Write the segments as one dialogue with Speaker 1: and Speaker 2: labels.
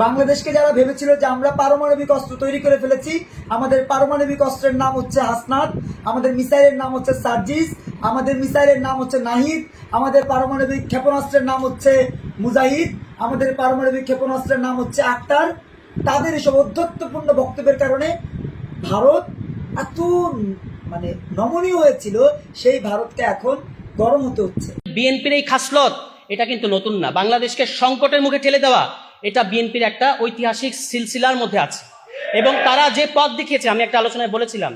Speaker 1: বাংলাদেশকে যারা ভেবেছিল যে আমরা পারমাণবিক অস্ত্র তৈরি করে ফেলেছি, আমাদের পারমাণবিক অস্ত্রের নাম হচ্ছে হাসনাত, আমাদের মিসাইলের নাম হচ্ছে সার্জিস, আমাদের মিসাইলের নাম হচ্ছে নাহিদ, আমাদের পারমাণবিক ক্ষেপণাস্ত্রের নাম হচ্ছে মুজাহিদ, আমাদের পারমাণবিক ক্ষেপণাস্ত্রের নাম হচ্ছে আক্তার। তাদের এসব অধ্যত্বপূর্ণ বক্তব্যের কারণে ভারত এত নমনীয় হয়েছিল, সেই ভারতকে এখন গরম হতে হচ্ছে।
Speaker 2: বিএনপির এই খাসলত এটা কিন্তু নতুন না। বাংলাদেশকে সংকটের মুখে ঠেলে দেওয়া এটা বিএনপির একটা ঐতিহাসিক সিলসিলার মধ্যে আছে এবং তারা যে পথ দেখিয়েছে, আমি একটা আলোচনায় বলেছিলাম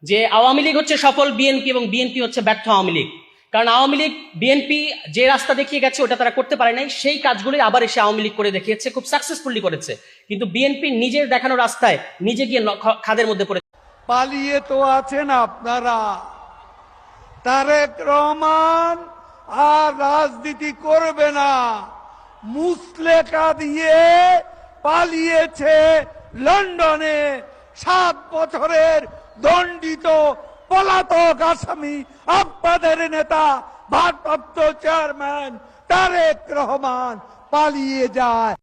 Speaker 2: যে আওয়ামী লীগ হচ্ছে সফল বিএনপি এবং বিএনপি হচ্ছে ব্যর্থ আওয়ামী লীগ। কারণ আওয়ামী লীগ বিএনপি যে রাস্তা দেখিয়ে গেছে ওটা তারা করতে পারে নাই, সেই কাজগুলোই আবার এসে আওয়ামী লীগ করে দেখিয়েছে, খুব সাকসেসফুলি করেছে। কিন্তু বিএনপি নিজের দেখানো রাস্তায় নিজে গিয়ে খাদের মধ্যে পড়ে।
Speaker 3: পালিয়ে তো আছেন আপনারা। তারেক রহমান আর রাজনীতি করবে না, মুসলেকা দিয়ে পালিয়েছে লন্ডনে। 7 বছরের দণ্ডিত পলাতক আসামি আপনাদের নেতা ভারপ্রাপ্ত চেয়ারম্যান তারেক রহমান পালিয়ে যায়।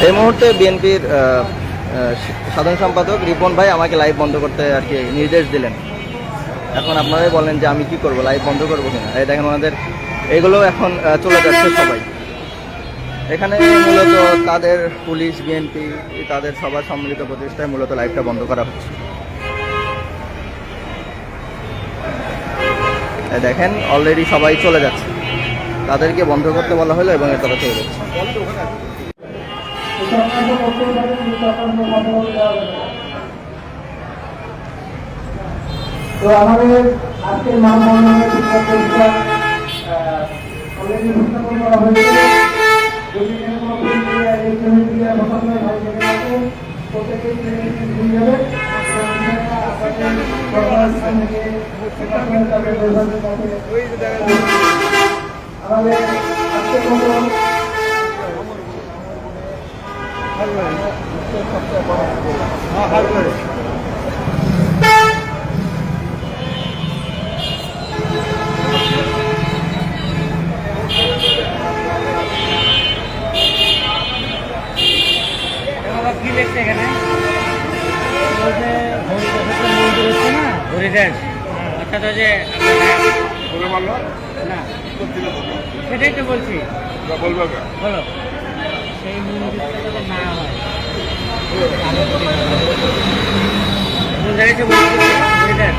Speaker 4: এই মুহূর্তে বিএনপির সাধারণ সম্পাদক রিপন ভাই আমাকে লাইভ বন্ধ করতে আর কি নির্দেশ দিলেন। এখন আপনারাই বলেন যে আমি কি করব, লাইভ বন্ধ করবো কিনা। এই দেখেন ওনাদের এগুলো এখন চলে যাচ্ছে সবাই। এখানে মূলত তাদের পুলিশ বিএনপি তাদের সবার সম্মিলিত প্রচেষ্টায় মূলত লাইভটা বন্ধ করা হচ্ছে। দেখেন অলরেডি সবাই চলে যাচ্ছে, তাদেরকে বন্ধ করতে বলা হলো এবং তারা চলে যাচ্ছে।
Speaker 1: তো আমাদের আজকের মানববন্ধনের শিক্ষক পরীক্ষা অলরেডি উপস্থাপন করা হয়েছে। যদি কোনো প্রতিক্রিয়া পছন্দ হয় সেখানে আছে, প্রত্যেকেই নিয়ে যাবে। আমাদের আজকের মতো
Speaker 5: কি লিখছে এখানে? মন্দির হচ্ছে না হরিদাস, অর্থাৎ যে না সেটাই তো বলছি। বলো সেই মন্দিরটা যদি না হয় হরিদাস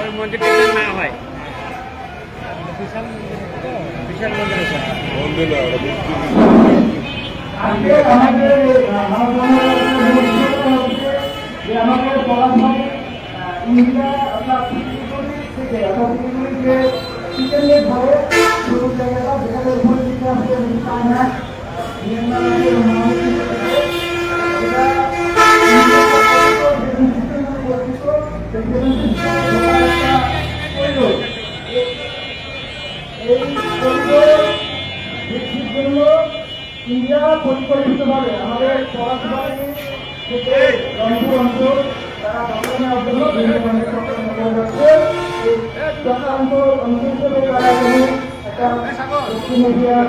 Speaker 5: ওই মন্দিরটা না হয় বিশাল মন্দির, বিশাল মন্দির
Speaker 1: আমাদের পড়াশোনা ইন্ডিয়া অর্থাৎ শুরু জায়গাটা যেখানে উপরে দিতে আসছে চায়না ইন্ডিয়া পরিকল্পিতভাবে আমাদের পড়াশোনা থেকে রংপুর অঞ্চল তারা বর্তমানের জন্য বিভিন্ন ধরনের সচেতন করে যাচ্ছে। চক্রান্ত অঞ্চল তারা একটা পশ্চিম এশিয়ার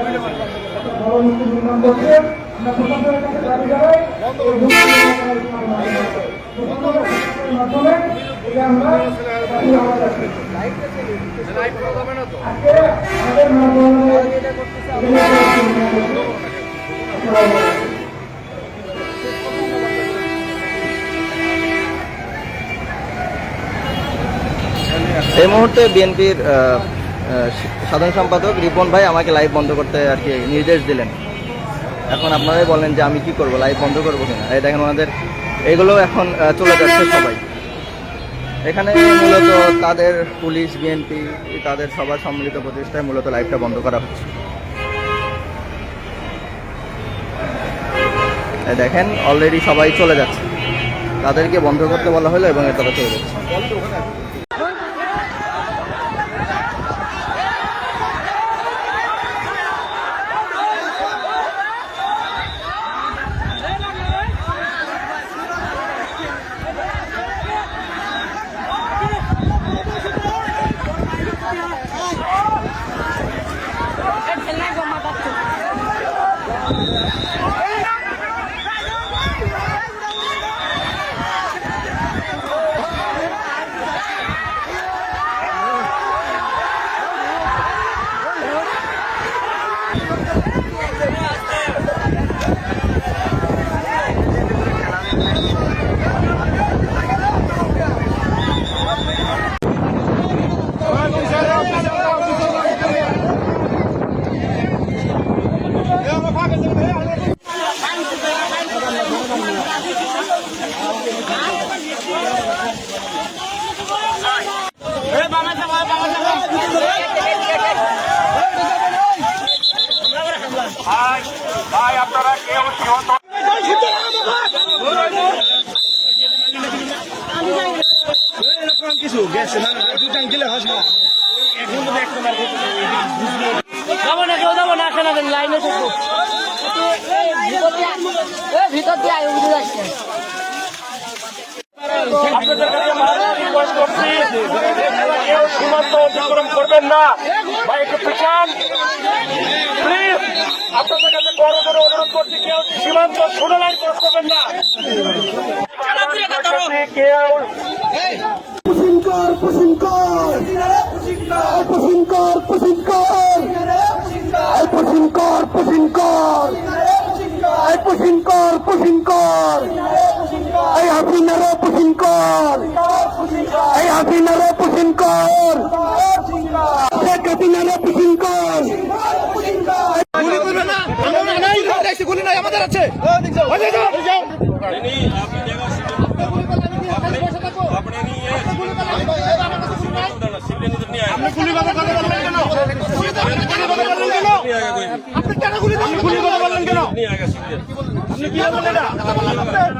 Speaker 1: একটা বড় নীতি নির্মাণ করছে। আমরা প্রশাসনের কাছে দাবি জানাই মাধ্যমে এটা আমরা আজকে আমাদের
Speaker 4: এই মুহূর্তে বিএনপির সাধারণ সম্পাদক রিপন ভাই আমাকে লাইভ বন্ধ করতে আর কি নির্দেশ দিলেন। এখন আপনারাই বলেন যে আমি কি করব, লাইভ বন্ধ করবো কিনা। এই দেখেন ওনাদের এগুলো এখন চলে যাচ্ছে সবাই। এখানে মূলত তাদের পুলিশ বিএনপি তাদের সবার সম্মিলিত প্রচেষ্টায় মূলত লাইভটা বন্ধ করা হচ্ছে। দেখেন অলরেডি সবাই চলে যাচ্ছে, তাদেরকে বন্ধ করতে বলা হলো এবং তারা চলে যাচ্ছে।
Speaker 5: যাবো না, কেউ যাবো না, আসেন আসেন, লাইনে থাকবো। ভিতর দিয়ে আয়, উঠে যাচ্ছে।
Speaker 6: আপনাদের কাছে আমরা রিকোয়েস্ট করছি, কেউ সীমান্ত অতিক্রম করবেন না বা একটু পিছান প্লিজ। আপনাদের কাছে বড় করে অনুরোধ করছি, কেউ সীমান্ত ছোট লাইন ক্রস করবেন না। কেউ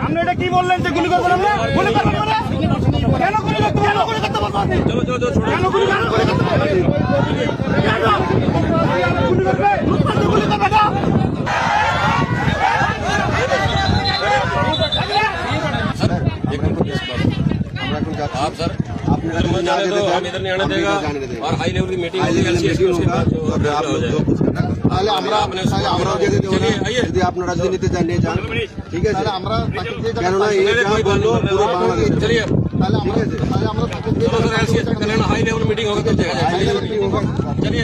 Speaker 6: আপনি এটা কি বললেন যে গুলি করবেন? আমরা গুলি করবেন না, কেন গুলি করতে কেন গুলি করতে বলবেন? কেন গুলি কেন গুলি করতে বলবেন? কেন গুলি করবে? গুলি করবে না।
Speaker 7: आप सर हम इधर नहीं आने देगा और हाई लेवल की मीटिंग
Speaker 8: তাহলে আমরা আমরাও যেতে দেবো না যদি আপনারা যদি নিতে চান নিয়ে যান, ঠিক আছে? আমরা কেননা এই যা বললো পুরো বাংলাদেশ,
Speaker 7: चलिए
Speaker 8: তাহলে আমরা
Speaker 7: हाई लेवल मीटिंग होगा तो चलिए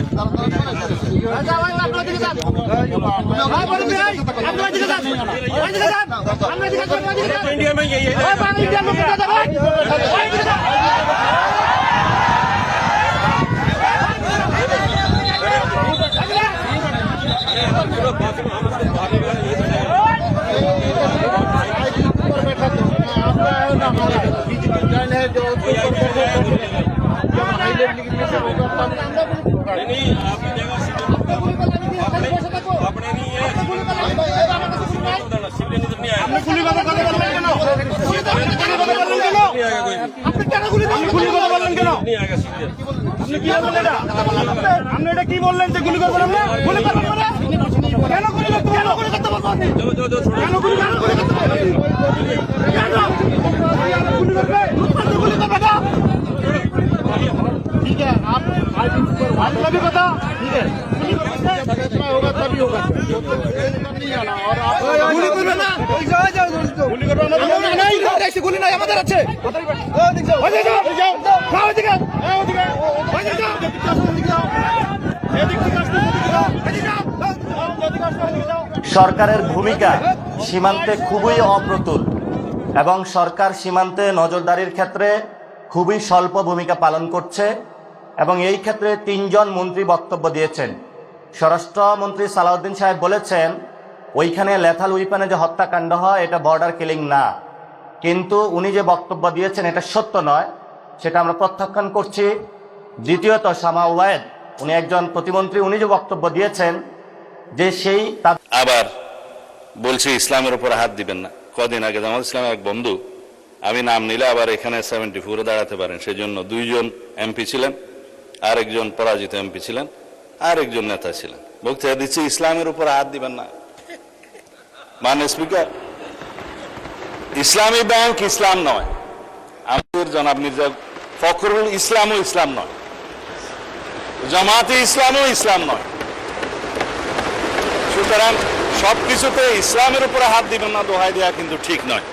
Speaker 7: इंडिया में यही है। আপনি এটা কি বললেন যে গুলি করবেন? আমরা গুলি করবেন না, কেন গুলি করতে কেন গুলি করতে বলবেন? কেন গুলি কেন গুলি করতে বলবেন? কেন गुली करবে না। ठीक है, आपका भी पता, ठीक है, होगा तभी होगा। नहीं आना और आप गुली करবে না, गुली करবে না, নাই ऐसे गुली নাই আমাদের আছে। ওদিকে যাও, যাও ওদিকে, ওদিকে, ওদিকে যাও, এদিকে যাও, এদিকে যাও,
Speaker 9: সরকারের ভূমিকা সীমান্তে খুবই অপ্রতুল এবং সরকার সীমান্তে নজরদারির ক্ষেত্রে খুবই স্বল্প ভূমিকা পালন করছে এবং এই ক্ষেত্রে 3 জন মন্ত্রী বক্তব্য দিয়েছেন। স্বরাষ্ট্রমন্ত্রী সালাউদ্দিন সাহেব বলেছেন ওইখানে লেথাল উইপনে যে হত্যাকাণ্ড হয় এটা বর্ডার কিলিং না, কিন্তু উনি যে বক্তব্য দিয়েছেন এটা সত্য নয়, সেটা আমরা প্রত্যাখ্যান করছি। দ্বিতীয়ত শামা ওয়াহেদ উনি একজন প্রতিমন্ত্রী, উনি যে বক্তব্য দিয়েছেন যে সেই
Speaker 10: আবার বলছে ইসলামের উপর হাত দিবেন না। কদিন আগে জামাত ইসলামের এক বন্ধু, আমি নাম নিলে আবার এখানে 74 দাঁড়াতে পারেন, সেজন্য 2 জন এমপি ছিলেন, আরেকজন পরাজিত এমপি ছিলেন, আরেকজন নেতা ছিলেন, বক্তৃতা দিচ্ছে ইসলামের উপর হাত দিবেন না। মানে স্পিকার, ইসলামী ব্যাংক ইসলাম নয়, আমাদের জনাব মির্জা ফখরুল ইসলামও ইসলাম নয়, জামাতে ইসলামও ইসলাম নয়। সুতরাং সবকিছুতে ইসলামের উপরে হাত দিবেন না দোহাই দেওয়া কিন্তু ঠিক নয়।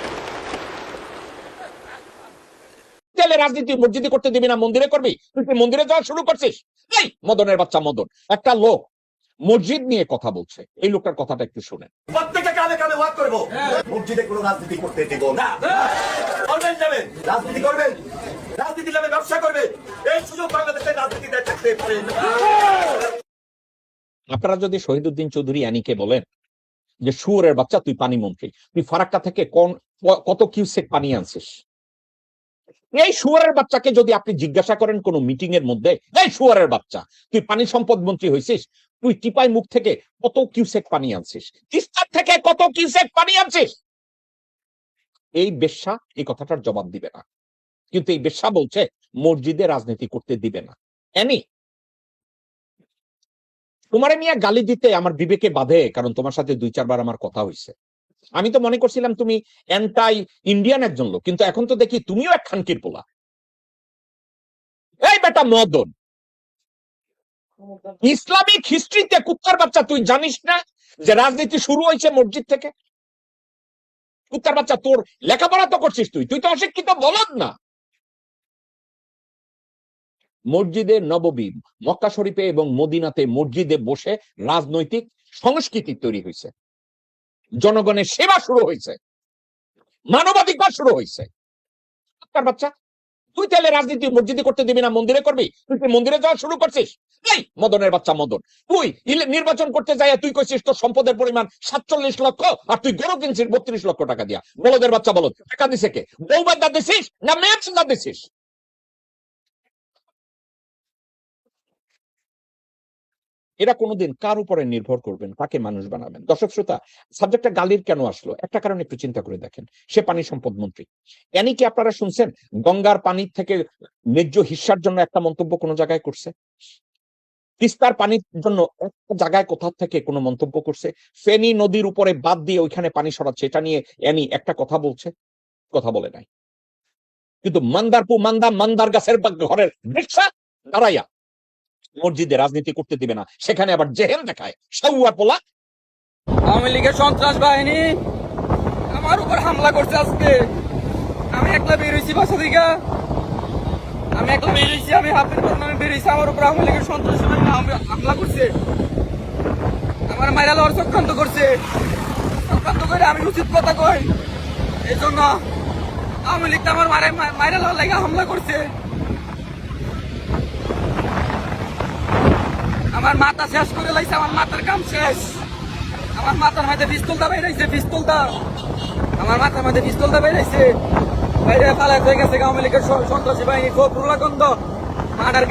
Speaker 11: রাজনীতি মসজিদে করতে দিবি না, মন্দিরে করবি? তুই মন্দিরে যাওয়া শুরু করছিস? এই মদনের বাচ্চা মদন, একটা লোক মসজিদ নিয়ে কথা বলছে। এই লোকটার কথাটা একটু শুনেন।
Speaker 8: প্রত্যেকে কানে কানে ওয়াক করবো, মসজিদে কোনো রাজনীতি করতে দেব না। করবেন যাবেন, রাজনীতি করবেন, রাজনীতি নামে ব্যবসা করবে, এই সুযোগ বাংলাদেশের রাজনীতিতে থাকতে পারে না।
Speaker 11: আপনারা যদি শহীদুদ্দিন চৌধুরী অ্যানিকে বলেন যে শুয়োরের বাচ্চা তুই পানি মন্ত্রী, তুই ফারাক্কা থেকে কত কিউসেক পানি আনছিস, এই শুয়োরের বাচ্চাকে যদি আপনি জিজ্ঞাসা করেন কোন মিটিং এর মধ্যে, এই শুয়োরের বাচ্চা তুই পানি সম্পদ মন্ত্রী হয়েছিস, তুই টিপাই মুখ থেকে কত কিউসেক পানি আনছিস, তিস্তার থেকে কত কিউসেক পানি আনছিস, এই বেশ্যা এই কথাটার জবাব দিবে না। কিন্তু এই বেশ্যা বলছে মসজিদে রাজনীতি করতে দিবে না। অ্যানি, তোমারে নিয়ে গালি দিতে আমার বিবেকে বাধে, কারণ তোমার সাথে 2-4 বার আমার কথা হয়েছে। আমি তো মনে করছিলাম তুমি অ্যান্টাই ইন্ডিয়ান একজন লোক, কিন্তু এখন তো দেখি তুমিও এক খানকির পোলা। এই বেটা মদন, ইসলামিক হিস্ট্রিতে কুত্তার বাচ্চা তুই জানিস না যে রাজনীতি শুরু হয়েছে মসজিদ থেকে? কুত্তার বাচ্চা, তোর লেখাপড়া তো করছিস, তুই তো অশিক্ষিত বলদ না। মসজিদে নববী, মক্কা শরীফে এবং মদিনাতে মসজিদে বসে রাজনৈতিক সংস্কৃতি তৈরি হয়েছে, জনগণের সেবা শুরু হয়েছে, মানবাধিকার শুরু হয়েছে। কুত্তার বাচ্চা, তুই তাহলে রাজনীতি মসজিদে করতে দিবি না, মন্দিরে করবি? তুই কি মন্দিরে যাওয়া শুরু করছিস? এই মদনের বাচ্চা মদন, তুই নির্বাচন করতে যাই তুই কইছিস তোর সম্পদের পরিমাণ 47 লক্ষ, আর তুই গরু কিনছিস 32 লক্ষ টাকা দিয়া। বলদের বাচ্চা বলদ, টাকা দিছে কে? বউ বান্দা দিছিস না মেয়ে বান্দা দিছিস? এরা কোনোদিন কার উপরে নির্ভর করবেন, কাকে মানুষ বানাবেন? দর্শক শ্রোতা, সাবজেক্টটা গালির কেন আসলো একটা কারণে একটু চিন্তা করে দেখেন। সে পানি সম্পদ মন্ত্রী। এনি কি আপনারা শুনছেন গঙ্গার পানির থেকে ন্যায্য হিস্সার জন্য একটা মন্তব্য কোন জায়গায় করছে? তিস্তার পানির জন্য একটা জায়গায় কোথা থেকে কোনো মন্তব্য করছে? ফেনী নদীর উপরে বাদ দিয়ে ওইখানে পানি সরাচ্ছে, এটা নিয়ে এনি একটা কথা বলছে? কথা বলে নাই। কিন্তু মান্দার গাছের ঘরের রিকশা দাঁড়াইয়া মসজিদে রাজনীতি করতে দিবে না, সেখানে আবার জেহেল দেখায় সাউয়ার পোলা।
Speaker 5: আওয়ামী লীগের সন্ত্রাস বাহিনী আমার উপর হামলা করছে আজকে। আমি একলা বেরিয়েছি বাসা থেকে, আমি হাফের নামে বেরিয়েছি, আমার উপর আওয়ামী লীগের সন্ত্রাস বাহিনী হামলা করছে, আমার মাইরা লওয়ার চক্রান্ত করছে। চক্রান্ত করে আমি উচিত কথা কই, এই জন্য আওয়ামী লীগটা আমার মাইরা লওয়ার লাগে হামলা করছে। আমার মাথা শেষ করে লাইছে, আমার মাথার কাম শেষ। আমার মাথার মধ্যে পিস্তলটা বেরিয়েছে, আমার মাথার মধ্যে পিস্তলটা বেরিয়েছে, বাইরে ফালা হয়ে গেছে। আওয়ামী লীগের সন্ত্রাসী বাহিনী ফখরুল্লাহগঞ্জ মার্ডার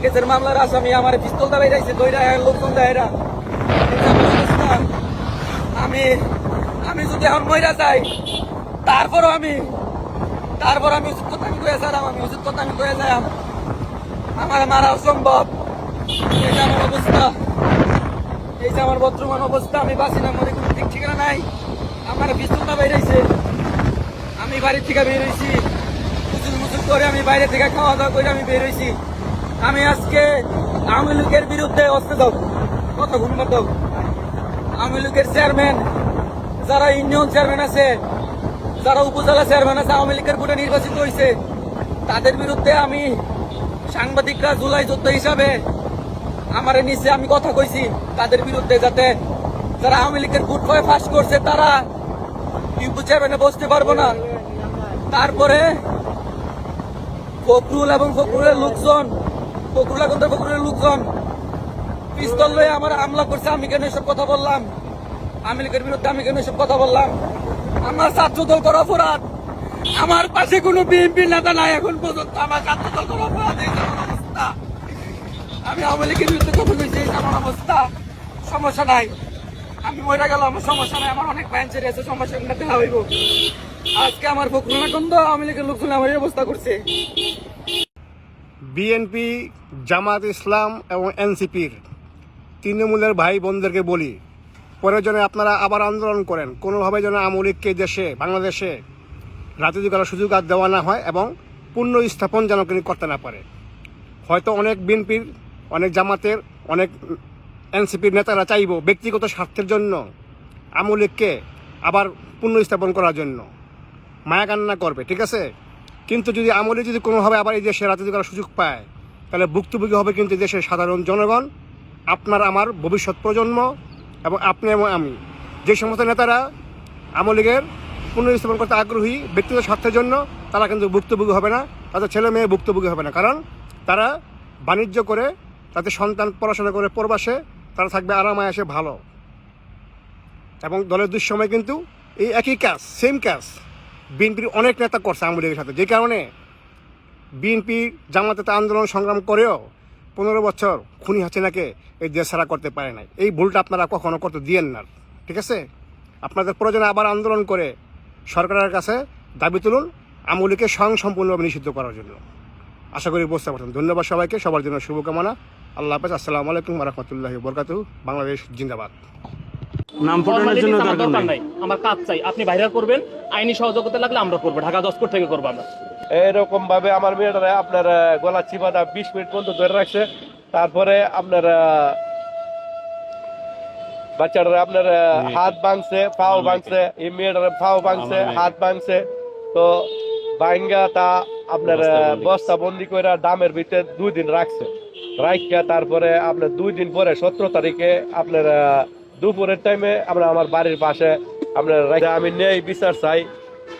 Speaker 5: কেসের মামলার আসামি আমার পিস্তলটা বেরিয়েছে, দইরা লোকজন দেয়রা। আমি যদি এখন মইরা যাই, তারপর আমি উচিত কথা আমি কয়ে যাই, আমার মারা অসম্ভব। এই যে আমার অবস্থা, এই যে আমার বর্তমান অবস্থা, আমি বাঁচি না মরে কোনো ঠিক ঠিকানা নাই। আমার পিস্তলটা বেরিয়েছে, আমি বাড়ির থেকে বেরোইছি, মুচুল করে আমি বাইরে থেকে খাওয়া দাওয়া করে আমি বেরোইছি। আমি আজকে আওয়ামী লীগের বিরুদ্ধে অস্ত্র দাও, কত ঘুমবার দাও। আওয়ামী লীগের চেয়ারম্যান, যারা ইউনিয়ন চেয়ারম্যান আছে, যারা উপজেলা চেয়ারম্যান আছে, আওয়ামী লীগের ভোটে নির্বাচিত হয়েছে, তাদের বিরুদ্ধে আমি সাংবাদিকরা জুলাই যোদ্ধা হিসাবে আমার নিচে আমি কথা কইছি তাদের বিরুদ্ধে, যাতে যারা আওয়ামী লীগের ভোট হয়ে ফাঁস করছে তারা ইউপি চেয়ারম্যানে বসতে পারবো না। তারপরে ফখরুলের লোকজন পিস্তল লয়ে আমার হামলা করছে। আমি কেন এসব কথা বললাম? আওয়ামী লীগের বিরুদ্ধে আমি কেন এসব কথা বললাম? আমার ছাত্র দল করা অপরাধ, আমার পাশে কোনো বিএনপি নেতা নাই এখন পর্যন্ত, আমার ছাত্র দল করা অপরাধ। এই আমার অবস্থা, আমি আওয়ামী লীগের বিরুদ্ধে কথা কইছি, এই আমার অবস্থা। সমস্যা নাই, আমি মরে গেল, আমার সমস্যা নাই, আমার অনেক ব্যান ছেড়ে আছে, সমস্যা দেখা হইব। আজকে আমার ফখরুল্লাহগঞ্জ আওয়ামী লীগের লোকজন আমার এই অবস্থা করছে।
Speaker 7: বিএনপি, জামাত ইসলাম এবং এনসিপির তৃণমূলের ভাই বোনদেরকে বলি, প্রয়োজনে আপনারা আবার আন্দোলন করেন, কোনোভাবে যেন আওয়ামী লীগকে দেশে বাংলাদেশে রাজনীতি করার সুযোগ আর দেওয়া না হয় এবং পূর্ণ স্থাপন যেন তিনি করতে না পারে। হয়তো অনেক বিএনপির, অনেক জামাতের, অনেক এনসিপির নেতারা চাইব ব্যক্তিগত স্বার্থের জন্য আওয়ামী লীগকে আবার পূর্ণ স্থাপন করার জন্য মায়া কান্না করবে, ঠিক আছে। কিন্তু যদি আওয়ামী লীগ যদি কোনোভাবে আবার এই দেশে রাজনীতি করার সুযোগ পায়, তাহলে ভুক্তভোগী হবে কিন্তু দেশের সাধারণ জনগণ আপনার আমার ভবিষ্যৎ প্রজন্ম এবং আপনি এবং আমি যে সমস্ত নেতারা আওয়ামী লীগের পুনর্স্থাপন করতে আগ্রহী ব্যক্তিগত স্বার্থের জন্য তারা কিন্তু ভুক্তভোগী হবে না, তাদের ছেলে মেয়ে ভুক্তভোগী হবে না, কারণ তারা বাণিজ্য করে তাদের সন্তান পড়াশোনা করে প্রবাসে তারা থাকবে আরামায় আসে ভালো। এবং দলের দুঃসময় কিন্তু এই একই কাজ, সেম কাজ বিএনপির অনেক নেতা করছে আওয়ামী লীগের সাথে, যে কারণে বিএনপি জামাতে আন্দোলন সংগ্রাম করেও 15 বছর খুনি হাসিনাকে এই দেশ ছাড়া করতে পারে নাই। এই ভুলটা আপনারা কখনো করতে দিয়েন না, ঠিক আছে? আপনাদের প্রয়োজনে আবার আন্দোলন করে সরকারের কাছে দাবি তুলুন আওয়ামী লীগকে সম্পূর্ণভাবে নিষিদ্ধ করার জন্য। আশা করি বুঝতে পারছেন। ধন্যবাদ সবাইকে, সবার জন্য শুভকামনা। আল্লাহ হাফেজ। আসসালামু আলাইকুম ওয়া রাহমাতুল্লাহি ওয়া বারাকাতুহু। বাংলাদেশ জিন্দাবাদ।
Speaker 6: নাম ফোটানোর জন্য দরকার নাই, আমার কাজ চাই, আপনি ভাইরাল করবেন, আইনি সহযোগিতা লাগলে আমরা করবো, ঢাকা 10 কোটি থেকে করবো আমরা।
Speaker 3: এরকম ভাবে আমার মেয়েটারে আপনার গলা চিবাদা 20 মিনিট পর্যন্ত ধরে রাখছে। তারপরে আপনার বাচ্চাটারে আপনার হাত ভাঙছে, পাও ভাঙছে, এই মেয়েটারে পাও ভাঙছে, হাত ভাঙছে। তো ভাঙ্গা তা আপনার বস্তা বন্দি করে ডামের ভিতরে 2 দিন রাখছে, রাখিয়া তারপরে আপনার 2 দিন পরে 17 তারিখে আপনার দুপুরের টাইমে আমরা আমার বাড়ির পাশে আপনার আমি নেই বিচার চাই,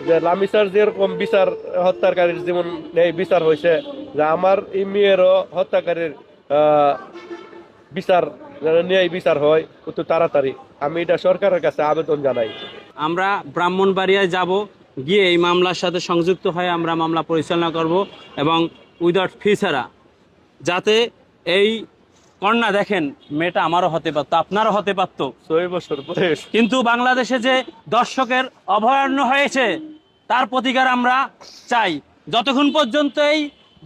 Speaker 3: যে লামিসার যেরকম বিচার হত্যাকারীর যেমন নেই বিচার হয়েছে, যে আমার এই মেয়েরও হত্যাকারীর বিচার ন্যায় বিচার হয় একটু তাড়াতাড়ি। আমি এটা সরকারের কাছে আবেদন জানাই।
Speaker 6: আমরা ব্রাহ্মণবাড়িয়ায় যাব, গিয়ে এই মামলার সাথে সংযুক্ত হয়ে আমরা মামলা পরিচালনা করব এবং উইদাউট ফি ছাড়া, যাতে এই কন্যা দেখেন মেয়েটা আমারও হতে পারতো, আপনারও হতে পারতো,
Speaker 3: 6 বছর বয়স,
Speaker 6: কিন্তু বাংলাদেশে যে দর্শকের অভয়ারণ্য হয়েছে তার প্রতিকার আমরা চাই। যতক্ষণ পর্যন্ত এই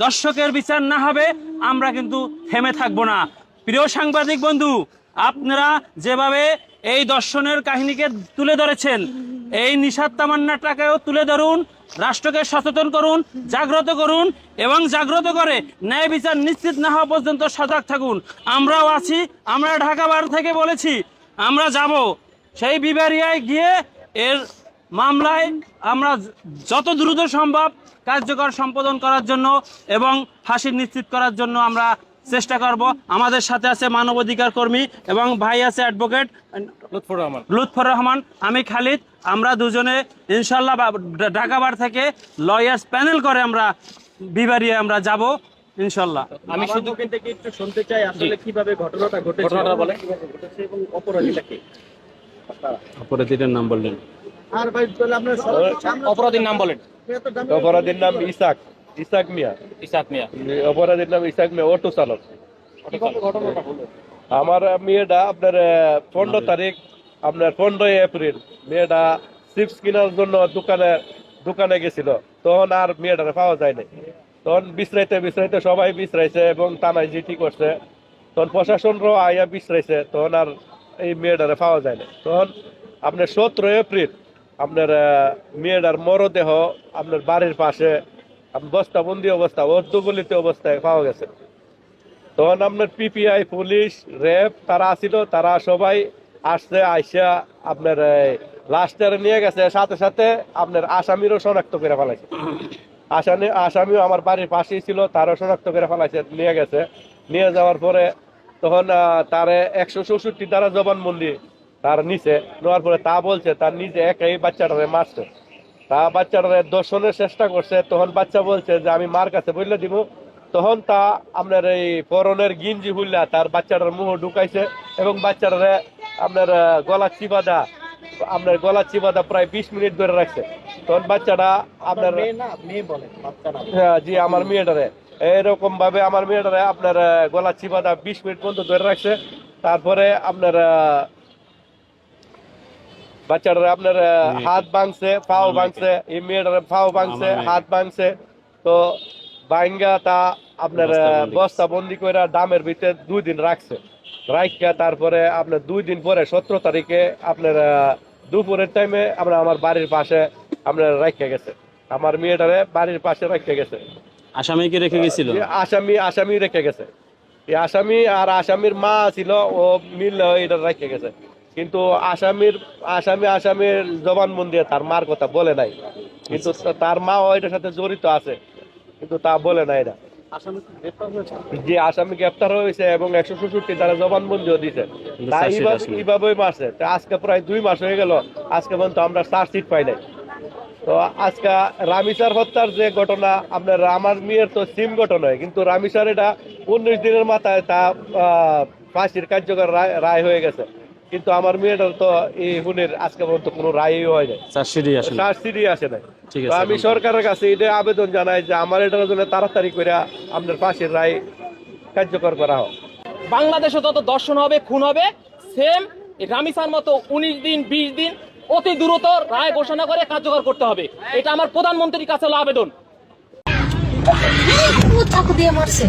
Speaker 6: দর্শকের বিচার না হবে আমরা কিন্তু থেমে থাকবো না। প্রিয় সাংবাদিক বন্ধু, আপনারা যেভাবে এই দর্শনের কাহিনীকে তুলে ধরেছেন, এই নিশাত তামান্নাটাকেও তুলে ধরুন, রাষ্ট্রকে সচেতন করুন, জাগ্রত করুন এবং জাগ্রত করে ন্যায় বিচার নিশ্চিত না হওয়া পর্যন্ত সজাগ থাকুন। আমরাও আছি, আমরা ঢাকা বার থেকে বলেছি আমরা যাব সেই বিবারিয়ায় গিয়ে এর মামলায় আমরা যত দ্রুত সম্ভব কার্যকর সম্পাদন করার জন্য এবং ফাঁসি নিশ্চিত করার জন্য আমরা চেষ্টা করব। আমাদের সাথে আছে মানবাধিকার কর্মী এবং ভাই আছে অ্যাডভোকেট লুৎফর রহমান, আমি খালিদ। আমরা দুজনে ইনশাল্লাহ ঢাকা বার থেকে লয়ার্স প্যানেল করে আমরা বিবারিয়ে আমরা যাব ইনশাল্লাহ।
Speaker 2: আমি শুধু একটু শুনতে চাই আসলে কিভাবে ঘটনাটা ঘটেছে, বলে এবং অপরাধীটা কে?
Speaker 6: অপরাধীদের নাম বললেন,
Speaker 7: আর ভাই তাহলে আপনার
Speaker 6: অপরাধীর নাম বলেন।
Speaker 3: অপরাধীর নাম ইসাক মিয়া। অপরাধীর নাম ইসাক মিয়া, অটো চালক। আমার মেয়েটা আপনার 15 তারিখ আপনার 15 এপ্রিল মেয়েটা চিপস কেনার জন্য দোকানে গেছিল, তখন আর মেয়েটারে পাওয়া যায় নাই। তখন বিশ্রাইতে সবাই বিশ্রাইছে এবং থানায় জিডি করছে, তখন প্রশাসনরাও আইয়া বিশ্রাইছে, তখন আর এই মেয়েটারে পাওয়া যায় না। তখন আপনার 17 এপ্রিল আপনার মেয়েটার মরদেহ আপনার বাড়ির পাশে বস্তাবন্দি অবস্থা, অর্ধগলিত অবস্থায় পাওয়া গেছে। তখন আপনার পিপিআই, পুলিশ, র্যাব তারা আসছিল, তারা সবাই আসছে, আইসা আপনার লাস্টারে নিয়ে গেছে, সাথে সাথে আপনার আসামিরও শনাক্ত করে ফেলাইছে। আসামিও আমার বাড়ির পাশেই ছিল, তারও শনাক্ত করে ফেলাইছে, নিয়ে গেছে। নিয়ে যাওয়ার পরে তখন তার 164 দ্বারা জবানবন্দি তার নিচে নেওয়ার পরে তা বলছে তার নিজে একাই বাচ্চাটারে মারছে, তা বাচ্চাটারে দর্শনের চেষ্টা করছে। তখন বাচ্চা বলছে যে আমি মার কাছে বললে দিব। তখন তা আপনার এই পরনের গিঞ্জি হুল্লা তার বাচ্চাটার মুখ ঢুকাইছে এবং বাচ্চাটারে আপনার গলা চিবাদা প্রায় 20 মিনিট ধরে রাখছে। তখন বাচ্চাটা আপনার জি আমার মেয়েটারে এরকম ভাবে আমার মেয়েটারে আপনার গলা চিবাদা 20 মিনিট পর্যন্ত ধরে রাখছে। তারপরে আপনার বাচ্চাটারে আপনার হাত ভাঙছে, পাও ভাঙছে, এই মেয়েটারে পাও ভাঙছে, হাত ভাঙছে। তো ভাঙ্গা তা আপনার বস্তা বন্দি করে ডামের ভিতরে 2 দিন রাখছে, রাখিয়া তারপরে আপনার 2 দিন পরে 17 তারিখে আপনার দুপুরের টাইমে আমরা আমার বাড়ির পাশে আপনার রাখিয়া গেছে, আমার মেয়েটারে বাড়ির পাশে রাখিয়া গেছে।
Speaker 6: আসামিকে রেখে গেছিল,
Speaker 3: আসামি রেখে গেছে। এই আসামি আর আসামির মা ছিল, ও মিল এটা রাখিয়া গেছে। কিন্তু আসামির জবানবন্দি তার মার কথা বলে নাই, কিন্তু তার মা এটার সাথে জড়িত আছে, কিন্তু তা বলে না এটা। যে আসামি গ্রেফতার হয়েছে এবং 166 তারা জবানবন্দিও দিছে, তাই এইভাবে মারছে। তো আজকে প্রায় 2 মাস হয়ে গেল, আজকে পর্যন্ত আমরা চার্জশিট পাই নাই। তো আজকে রামিসার হত্যার যে ঘটনা, আপনার আমার মেয়ের তো সিম ঘটনা, কিন্তু রামিসার এটা 19 দিনের মাথায় তা ফাঁসির কার্যকর রায় হয়ে গেছে, কিন্তু আমার মেয়েটার তো এই হুনের আজকে পর্যন্ত কোনো রায়ই হয় নাই, চার্জশিটই আসে নাই। তো আমি সরকারের কাছে এটা আবেদন জানাই যে আমার এটার জন্য তাড়াতাড়ি করে আপনার ফাঁসির রায় কার্যকর করা হোক।
Speaker 5: বাংলাদেশে যত দর্শন হবে, খুন হবে, সেম রামিসার মতো 19 দিন 20 দিন অতি দ্রুত রায় ঘোষণা করে কার্যকর করতে হবে। এটা আমার প্রধানমন্ত্রীর কাছে হলো আবেদন।
Speaker 12: চাকু দিয়ে মারছে।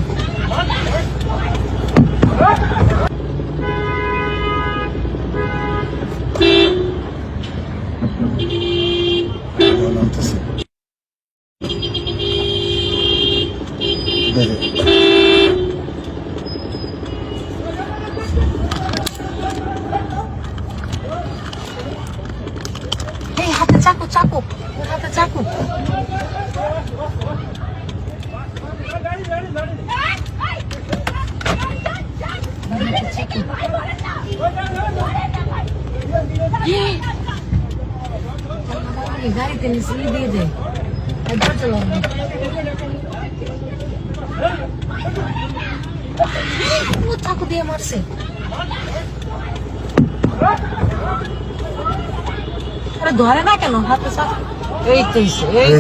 Speaker 12: হাতে চাকু, চাকু, হাতে চাকু। গাড়িতে নিচে দিয়ে দেয়, একবার চলো চাকু দিয়ে মারছে। ধরে না কেন হাতে চাকু? এই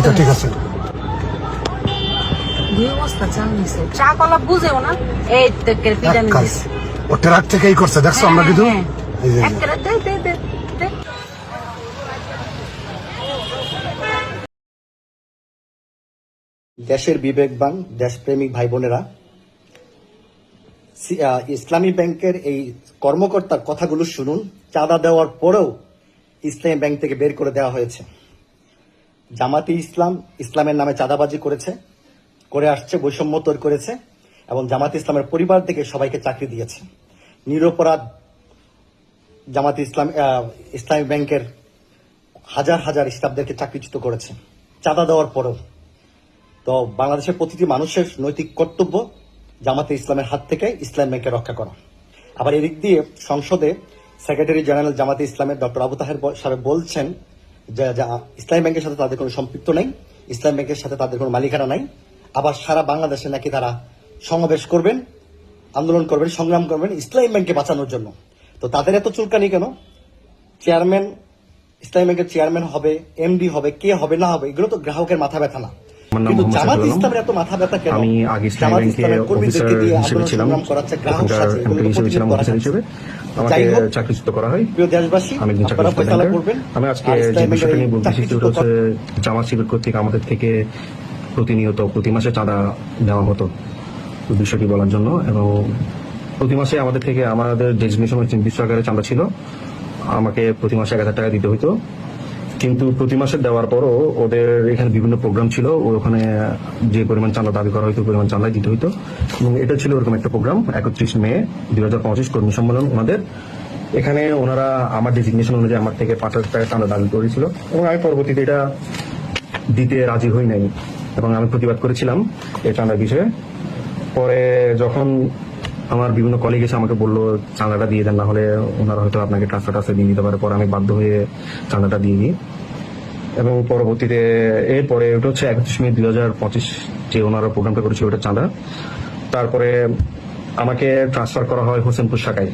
Speaker 12: তো ঠিক আছে। 2 বস্তা চাল নিছে, চা কলা বুঝেও না। এই তো পিটা নিছে,
Speaker 7: ও ট্রাক থেকেই করছে, দেখছো আমরা কিন্তু
Speaker 8: দেশের বিবেকবান দেশপ্রেমিক ভাই বোনেরা, ইসলামী ব্যাংকের এই কর্মকর্তার কথাগুলো শুনুন। চাঁদা দেওয়ার পরেও ইসলামী ব্যাংক থেকে বের করে দেওয়া হয়েছে। জামাতে ইসলাম ইসলামের নামে চাঁদাবাজি করে আসছে, বৈষম্য তৈরি করেছে এবং জামাতে ইসলামের পরিবার থেকে সবাইকে চাকরি দিয়েছে। নিরপরাধ জামাতে ইসলামী ব্যাংকের হাজার হাজার স্টাফদেরকে চাকরিচ্যুত করেছে চাঁদা দেওয়ার পরেও। তো বাংলাদেশের প্রতিটি মানুষের নৈতিক কর্তব্য জামাতে ইসলামের হাত থেকে ইসলাম ব্যাংকে রক্ষা করা। আবার এদিক দিয়ে সংসদে সেক্রেটারি জেনারেল জামাতে ইসলামের ডক্টর আবু তাহের সাহেব বলছেন যে ইসলামী ব্যাংকের সাথে তাদের কোনো সম্পৃক্ত নেই, ইসলাম ব্যাংকের সাথে তাদের কোনো মালিকানা নাই। আবার সারা বাংলাদেশে নাকি তারা সমাবেশ করবেন, আন্দোলন করবেন, সংগ্রাম করবেন ইসলামী ব্যাংককে বাঁচানোর জন্য। তো তাদের এত চুলকানি কেন? চেয়ারম্যান, ইসলামী ব্যাংকের চেয়ারম্যান হবে, এমডি হবে, কে হবে না হবে, এগুলো তো গ্রাহকের মাথা ব্যথা না। কিন্তু জামাত ইসলামের এত মাথা ব্যথা কেন?
Speaker 13: আমি আগে ইসলামী
Speaker 8: জামাত
Speaker 13: ব্যাংকে
Speaker 8: ইসলামের কর্মীদেরকে দিয়ে আন্দোলন সংগ্রাম করাচ্ছে, গ্রাহক সাথে এগুলো প্রতিদিন করা হচ্ছে।
Speaker 13: আমাকে চাকরিচ্যুত করা হয়।
Speaker 8: প্রিয় দেশবাসী, আপনারা ফয়সালা করবেন।
Speaker 13: আমি আজকে যে বিষয়টা নিয়ে বলতেছি সেটা হচ্ছে জামাত শিবির কর্তৃক আমাদের থেকে প্রতিনিয়ত প্রতি মাসে চাঁদা নেওয়া হতো বিষয়টি বলার জন্য, এবং প্রতি মাসে আমাদের থেকে আমাদের ডেজিগনেশন নির্দিষ্ট আকারে চাঁদা ছিল, আমাকে প্রতি মাসে 1000 টাকা দিতে হইতো। কিন্তু প্রতি মাসে দেওয়ার পরও ওদের এখানে বিভিন্ন প্রোগ্রাম ছিল, ওখানে যে পরিমাণ চাঁদা দাবি করা হইতো পরিমাণ চাঁদাই দিতে হইতো। এবং এটা ছিল ওরকম একটা প্রোগ্রাম 31 মে 2025 কর্মী সম্মেলন ওনাদের। এখানে ওনারা আমার ডেজিগনেশন অনুযায়ী আমার থেকে 5000 টাকা চাঁদা দাবি করেছিল এবং আমি পরবর্তীতে এটা দিতে রাজি হই নাই এবং আমি প্রতিবাদ করেছিলাম এই চাঁদার বিষয়ে। পরে যখন আমার বিভিন্ন কলিগ এসে আমাকে বললো চাঁদাটা দিয়ে দেন, না হলে ওনারা হয়তো আপনাকে ট্রান্সফার দিয়ে দিতে পারে, পরে আমি বাধ্য হয়ে চাঁদাটা দিয়ে দিই। এবং পরবর্তীতে এরপরে ওটা হচ্ছে 31 মে 2025 যে ওনারা প্রোগ্রামটা করেছিল ওটা চাঁদা। তারপরে আমাকে ট্রান্সফার করা হয় হোসেনপুর শাখায়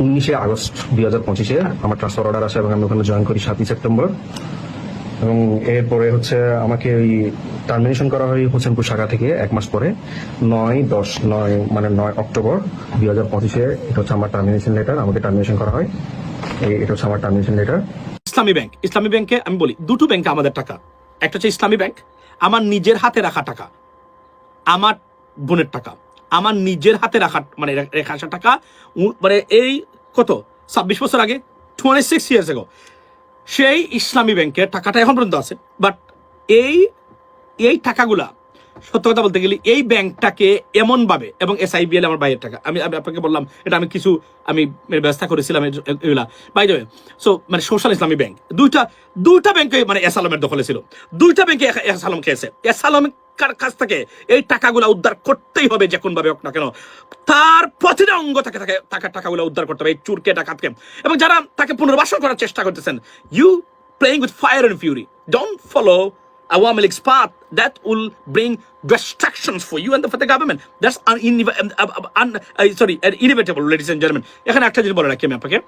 Speaker 13: 19 আগস্ট 2025 আমার ট্রান্সফার অর্ডার আসে এবং আমি ওখানে জয়েন করি 7 সেপ্টেম্বর। এবং এরপরে হচ্ছে আমাকে ওই টার্মিনেশন করা হয় হোসেনপুর শাখা থেকে 1 মাস পরে 9 অক্টোবর 2025 এটা হচ্ছে আমার টার্মিনেশন লেটার। আমাকে টার্মিনেশন করা হয়, এটা হচ্ছে আমার টার্মিনেশন লেটার।
Speaker 6: ইসলামী ব্যাংকে আমি বলি দুটো ব্যাংকে আমাদের টাকা, একটা হচ্ছে ইসলামী ব্যাংক, আমার নিজের হাতে রাখা টাকা, আমার বোনের টাকা, আমার নিজের হাতে রাখা মানে রেখা আসা টাকা, মানে এই কত 26 বছর আগে 26 ইয়ার্স আগে সেই ইসলামী ব্যাংকের টাকাটা এখন পর্যন্ত আছে। বাট এই টাকাগুলা সত্য কথা বলতে গেলে এই ব্যাংকটাকে এমন ভাবে, এবং SIBL আমার ভাইয়ের টাকা, আমি আপনাকে বললাম এটা আমি কিছু ব্যবস্থা করেছিলাম এগুলা বাই দ্য ওয়ে। সো মানে সোশ্যাল ইসলামী ব্যাংক দুইটা ব্যাংকে মানে এস আলমের দখলে ছিল, দুইটা ব্যাংকে এস আলম খেয়েছে। এস আলম কাছ থেকে এই টাকাগুলো উদ্ধার করতেই হবে যে কোন ভাবে হোক না কেন, তার প্রতিটা অঙ্গ থেকে টাকাগুলো উদ্ধার করতে হবে এই চুরকে ডাকাতকে। এবং যারা তাকে পুনর্বাসন করার চেষ্টা করতেছেন, you playing with fire and fury, don't follow Awami League's path that will bring distractions for you and for the government. That's inevitable, ladies and gentlemen. এখানে একটা জিনিস বলে রাখি আমি আপনাকে,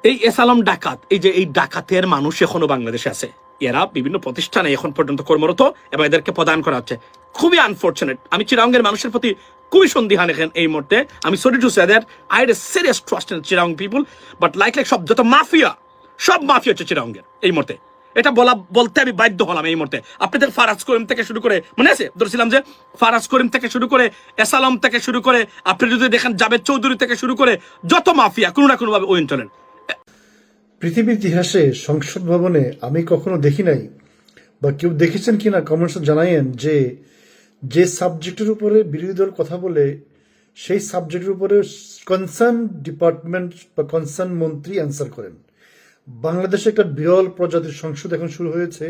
Speaker 6: এই এসালাম ডাকাত, এই ডাকাতের মানুষ এখনো বাংলাদেশে আছে। এরা বিভিন্ন প্রতিষ্ঠানে এখন পর্যন্ত কর্মরত এবং এদেরকে প্রদান করা হচ্ছে। খুবই আনফর্চুনেট। আমি চিরাঙ্গের মানুষের প্রতি খুবই সন্দিহান এখন এই মুহূর্তে। আমি sorry to say that I had a serious trust in Chirang people, but like সব যত মাফিয়া, সব মাফিয়া হচ্ছে চিরাঙ্গের এই মুহূর্তে। এটা বলতে আমি বাধ্য হলাম এই মুহূর্তে। আপনাদের ফারাজ করিম থেকে শুরু করে, মনে আছে ধরেছিলাম যে ফারাজ করিম থেকে শুরু করে, এসালাম থেকে শুরু করে, আপনি যদি দেখেন জাভেদ চৌধুরী থেকে শুরু করে, যত মাফিয়া কোনো না কোনোভাবে ওই অঞ্চলের।
Speaker 7: পৃথিবীর ইতিহাসে সংসদ ভবনে আমি কখনো দেখি নাই, বা কেউ দেখেছেন কিনা কমেন্টসে জানাইয়েন, যে সাবজেক্টের উপরে বিরোধী দল কথা বলে সেই সাবজেক্টের উপরে কনসার্ন ডিপার্টমেন্ট বা কনসার্ন মন্ত্রী অ্যান্সার করেন। বাংলাদেশে একটা বিরল প্রজাতির সংসদ এখন শুরু হয়েছে,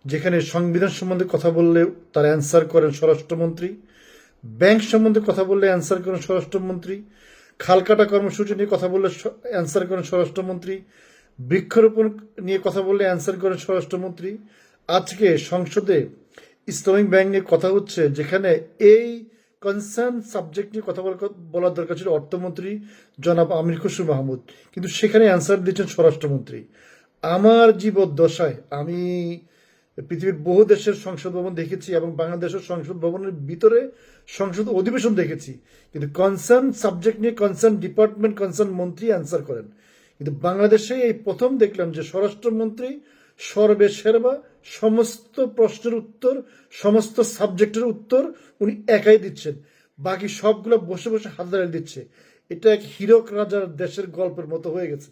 Speaker 7: যেখানে সংবিধান সম্বন্ধে কথা বললে তার অ্যান্সার করেন স্বরাষ্ট্রমন্ত্রী, ব্যাংক সম্বন্ধে কথা বললে অ্যান্সার করেন স্বরাষ্ট্রমন্ত্রী, খালকাটা কর্মসূচি নিয়ে কথা বললে অ্যান্সার করেন স্বরাষ্ট্রমন্ত্রী, বৃক্ষরোপণ নিয়ে কথা বললে অ্যান্সার করেন স্বরাষ্ট্রমন্ত্রী। আজকে সংসদে ইসলামিক ব্যাংক নিয়ে কথা হচ্ছে, যেখানে এই কনসার্ন সাবজেক্ট নিয়ে কথা বলার দরকার ছিল অর্থমন্ত্রী জনাব আমির খসরু মাহমুদ, কিন্তু সেখানে অ্যান্সার দিচ্ছেন স্বরাষ্ট্রমন্ত্রী। আমার জীবদ্দশায় আমি পৃথিবীর বহু দেশের সংসদ ভবন দেখেছি এবং বাংলাদেশের সংসদ ভবনের ভিতরে সংসদ অধিবেশন দেখেছি, কিন্তু কনসার্ন সাবজেক্ট নিয়ে কনসার্ন ডিপার্টমেন্ট কনসার্ন মন্ত্রী অ্যান্সার করেন। কিন্তু বাংলাদেশে এই প্রথম দেখলাম যে স্বরাষ্ট্রমন্ত্রী সর্বেসের্বা, সমস্ত প্রশ্নের উত্তর, সমস্ত সাবজেক্টের উত্তর উনি একাই দিচ্ছেন, বাকি সবগুলো বসে বসে হাত দাঁড়িয়ে দিচ্ছে। এটা এক হীরক রাজার দেশের গল্পের মতো হয়ে গেছে।